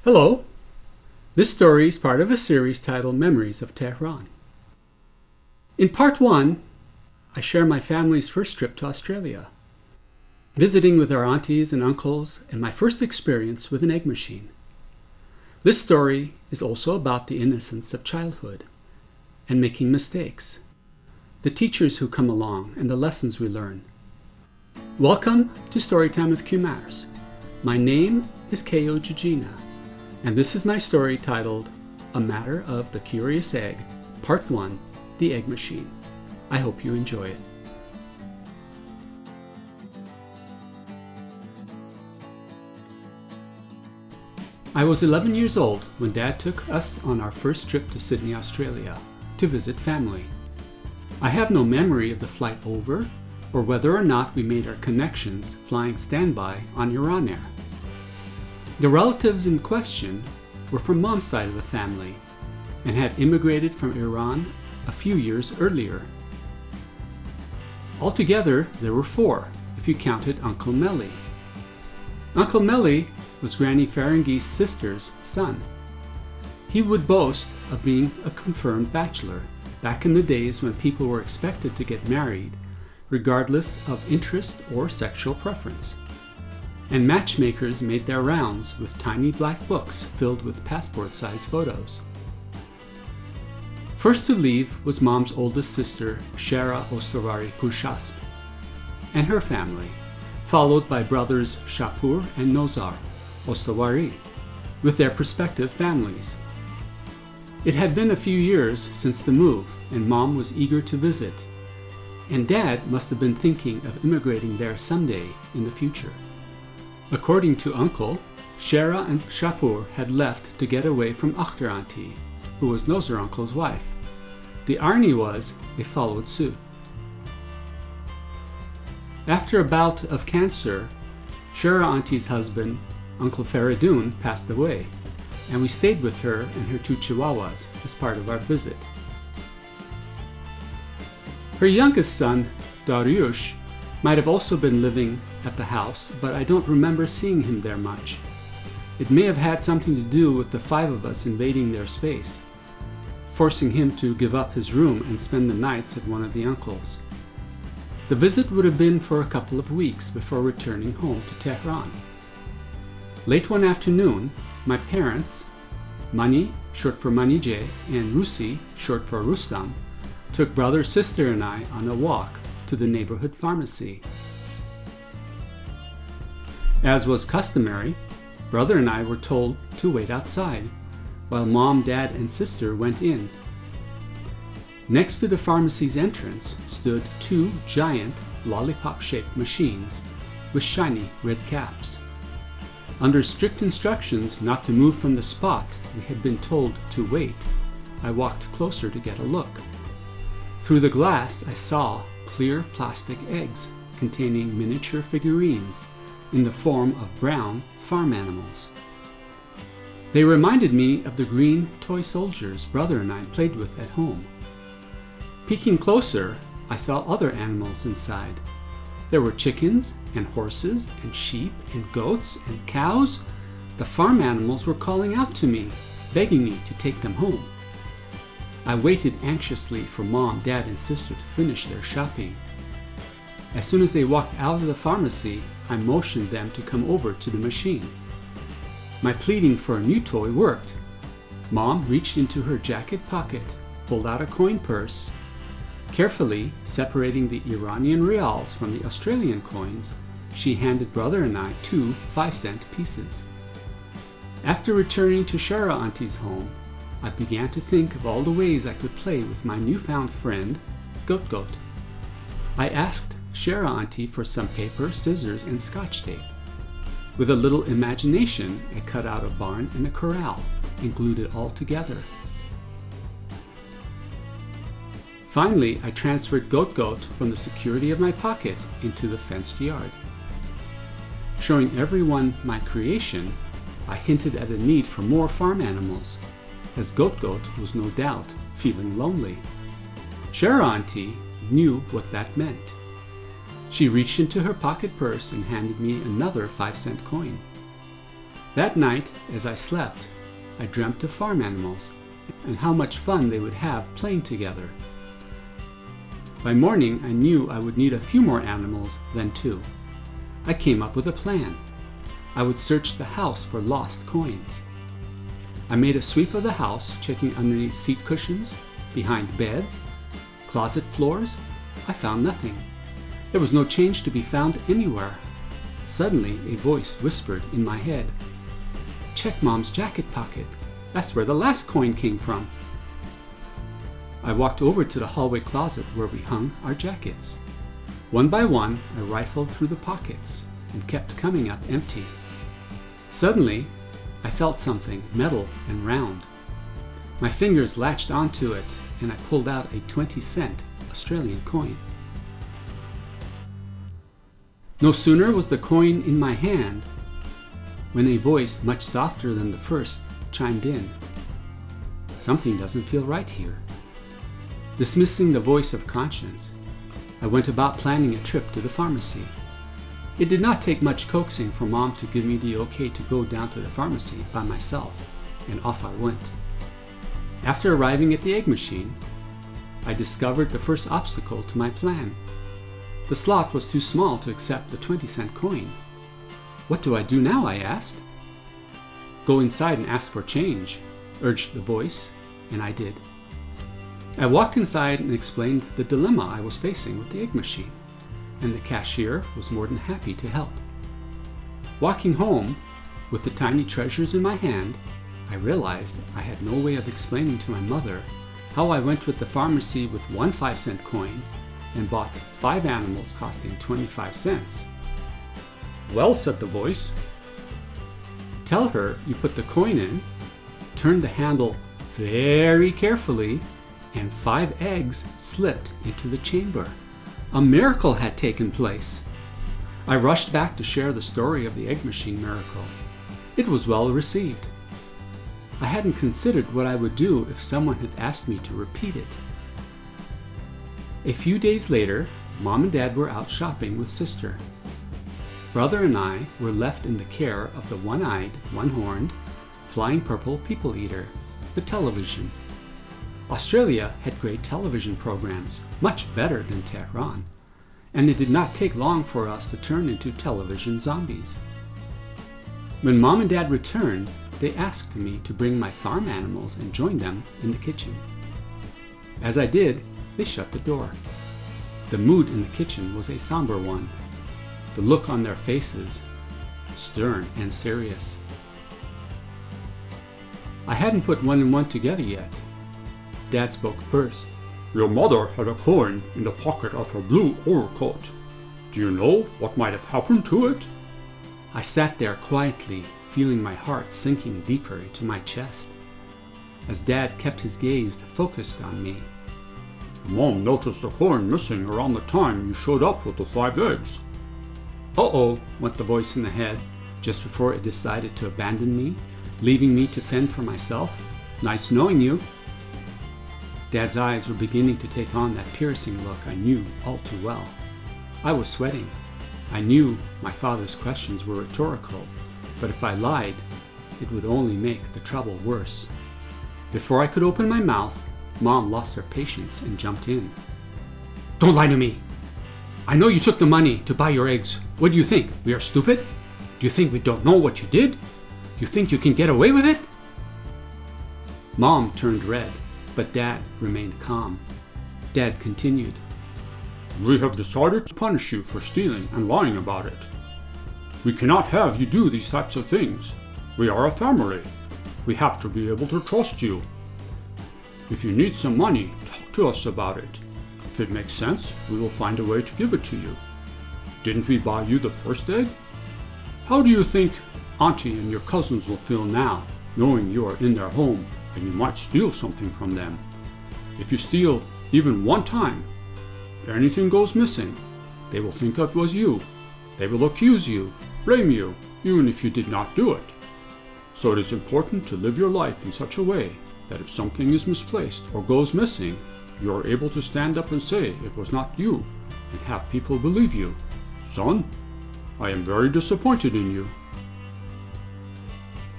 Hello! This story is part of a series titled Memories of Tehran. In part 1, I share my family's first trip to Australia, visiting with our aunties and uncles, and my first experience with an egg machine. This story is also about the innocence of childhood and making mistakes, the teachers who come along, and the lessons we learn. Welcome to Storytime with Kumars. My name is Kayo Jijina, and this is my story titled A Matter of the Curious Egg, Part 1, The Egg Machine. I hope you enjoy it. I was 11 years old when Dad took us on our first trip to Sydney, Australia, to visit family. I have no memory of the flight over or whether or not we made our connections flying standby on Iran Air. The relatives in question were from Mom's side of the family and had immigrated from Iran a few years earlier. Altogether, there were 4, if you counted Uncle Melly. Uncle Melly was Granny Ferengi's sister's son. He would boast of being a confirmed bachelor back in the days when people were expected to get married regardless of interest or sexual preference. And matchmakers made their rounds with tiny black books filled with passport-sized photos. First to leave was Mom's oldest sister, Shara Ostovari Pushasp, and her family, followed by brothers Shapur and Nozar Ostovari, with their respective families. It had been a few years since the move, and Mom was eager to visit, and Dad must have been thinking of immigrating there someday in the future. According to Uncle, Shara and Shapur had left to get away from Akhtar Auntie, who was Nozar Uncle's wife. The irony was, they followed suit. After a bout of cancer, Shara Auntie's husband, Uncle Faridun, passed away, and we stayed with her and her 2 chihuahuas as part of our visit. Her youngest son, Dariush, might have also been living at the house, but I don't remember seeing him there much. It may have had something to do with the 5 of us invading their space, forcing him to give up his room and spend the nights at one of the uncles. The visit would have been for a couple of weeks before returning home to Tehran. Late one afternoon, my parents, Mani, short for Manije, and Rusi, short for Rustam, took brother, sister, and I on a walk to the neighborhood pharmacy. As was customary, brother and I were told to wait outside, while Mom, Dad, and sister went in. Next to the pharmacy's entrance stood 2 giant lollipop-shaped machines with shiny red caps. Under strict instructions not to move from the spot we had been told to wait, I walked closer to get a look. Through the glass, I saw clear plastic eggs containing miniature figurines in the form of brown farm animals. They reminded me of the green toy soldiers brother and I played with at home. Peeking closer, I saw other animals inside. There were chickens and horses and sheep and goats and cows. The farm animals were calling out to me, begging me to take them home. I waited anxiously for Mom, Dad, and sister to finish their shopping. As soon as they walked out of the pharmacy, I motioned them to come over to the machine. My pleading for a new toy worked. Mom reached into her jacket pocket, pulled out a coin purse. Carefully separating the Iranian rials from the Australian coins, she handed brother and I 2 5-cent pieces. After returning to Shara Auntie's home, I began to think of all the ways I could play with my newfound friend, Goat Goat. I asked Shara Auntie for some paper, scissors, and scotch tape. With a little imagination, I cut out a barn and a corral and glued it all together. Finally, I transferred Goat Goat from the security of my pocket into the fenced yard. Showing everyone my creation, I hinted at a need for more farm animals, as Goat Goat was no doubt feeling lonely. Shara Auntie knew what that meant. She reached into her pocket purse and handed me another 5-cent coin. That night, as I slept, I dreamt of farm animals and how much fun they would have playing together. By morning, I knew I would need a few more animals than 2. I came up with a plan. I would search the house for lost coins. I made a sweep of the house, checking underneath seat cushions, behind beds, closet floors. I found nothing. There was no change to be found anywhere. Suddenly, a voice whispered in my head, "Check Mom's jacket pocket. That's where the last coin came from." I walked over to the hallway closet where we hung our jackets. One by one, I rifled through the pockets and kept coming up empty. Suddenly, I felt something metal and round. My fingers latched onto it and I pulled out a 20-cent Australian coin. No sooner was the coin in my hand when a voice much softer than the first chimed in. "Something doesn't feel right here." Dismissing the voice of conscience, I went about planning a trip to the pharmacy. It did not take much coaxing for Mom to give me the okay to go down to the pharmacy by myself, and off I went. After arriving at the egg machine, I discovered the first obstacle to my plan. The slot was too small to accept the 20-cent coin. "What do I do now?" I asked. "Go inside and ask for change," urged the voice, and I did. I walked inside and explained the dilemma I was facing with the egg machine, and the cashier was more than happy to help. Walking home, with the tiny treasures in my hand, I realized I had no way of explaining to my mother how I went with the pharmacy with one 5-cent coin and bought 5 animals costing 25 cents. "Well," said the voice, "tell her you put the coin in, turn the handle very carefully, and 5 eggs slipped into the chamber." A miracle had taken place. I rushed back to share the story of the egg machine miracle. It was well received. I hadn't considered what I would do if someone had asked me to repeat it. A few days later, Mom and Dad were out shopping with Sister. Brother and I were left in the care of the one-eyed, one-horned, flying purple people eater, the television. Australia had great television programs, much better than Tehran, and it did not take long for us to turn into television zombies. When Mom and Dad returned, they asked me to bring my farm animals and join them in the kitchen. As I did, they shut the door. The mood in the kitchen was a somber one, the look on their faces stern and serious. I hadn't put 1 and 1 together yet. Dad spoke first. "Your mother had a coin in the pocket of her blue overcoat. Do you know what might have happened to it?" I sat there quietly, feeling my heart sinking deeper into my chest, as Dad kept his gaze focused on me. "Mom noticed the coin missing around the time you showed up with the 5 eggs. "Uh-oh," went the voice in the head, just before it decided to abandon me, leaving me to fend for myself. "Nice knowing you." Dad's eyes were beginning to take on that piercing look I knew all too well. I was sweating. I knew my father's questions were rhetorical, but if I lied, it would only make the trouble worse. Before I could open my mouth, Mom lost her patience and jumped in. "Don't lie to me! I know you took the money to buy your eggs. What do you think? We are stupid? Do you think we don't know what you did? You think you can get away with it?" Mom turned red, but Dad remained calm. Dad continued. "We have decided to punish you for stealing and lying about it. We cannot have you do these types of things. We are a family. We have to be able to trust you. If you need some money, talk to us about it. If it makes sense, we will find a way to give it to you. Didn't we buy you the first egg? How do you think Auntie and your cousins will feel now, knowing you are in their home and you might steal something from them? If you steal even one time, anything goes missing, they will think it was you. They will accuse you, blame you, even if you did not do it. So it is important to live your life in such a way that if something is misplaced or goes missing, you are able to stand up and say it was not you and have people believe you. Son, I am very disappointed in you."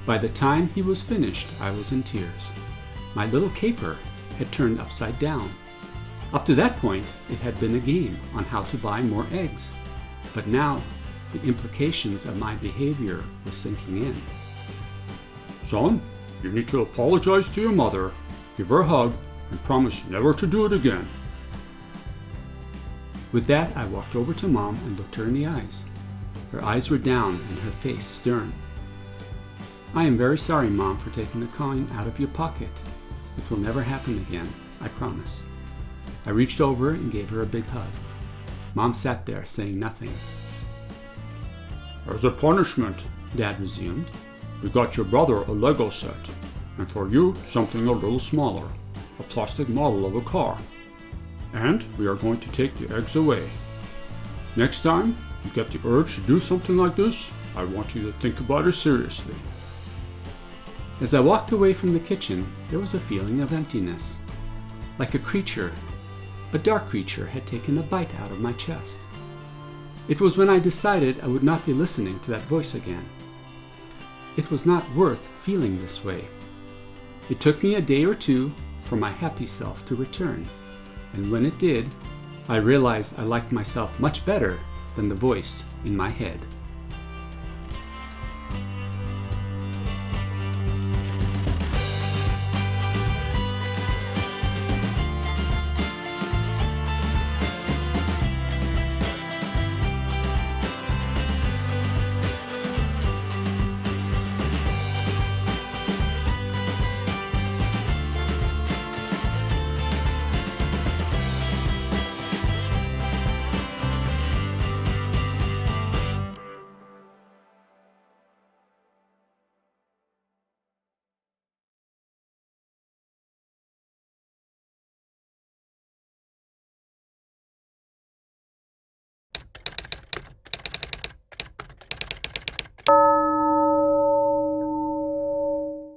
By the time he was finished, I was in tears. My little caper had turned upside down. Up to that point, it had been a game on how to buy more eggs. But now, the implications of my behavior were sinking in. Son, you need to apologize to your mother, give her a hug, and promise never to do it again. With that, I walked over to Mom and looked her in the eyes. Her eyes were down and her face stern. I am very sorry, Mom, for taking the coin out of your pocket. It will never happen again, I promise. I reached over and gave her a big hug. Mom sat there saying nothing. As a punishment, Dad resumed, we got your brother a Lego set, and for you something a little smaller, a plastic model of a car. And we are going to take the eggs away. Next time you get the urge to do something like this, I want you to think about it seriously. As I walked away from the kitchen, there was a feeling of emptiness. Like a dark creature had taken a bite out of my chest. It was when I decided I would not be listening to that voice again. It was not worth feeling this way. It took me a day or two for my happy self to return, and when it did, I realized I liked myself much better than the voice in my head.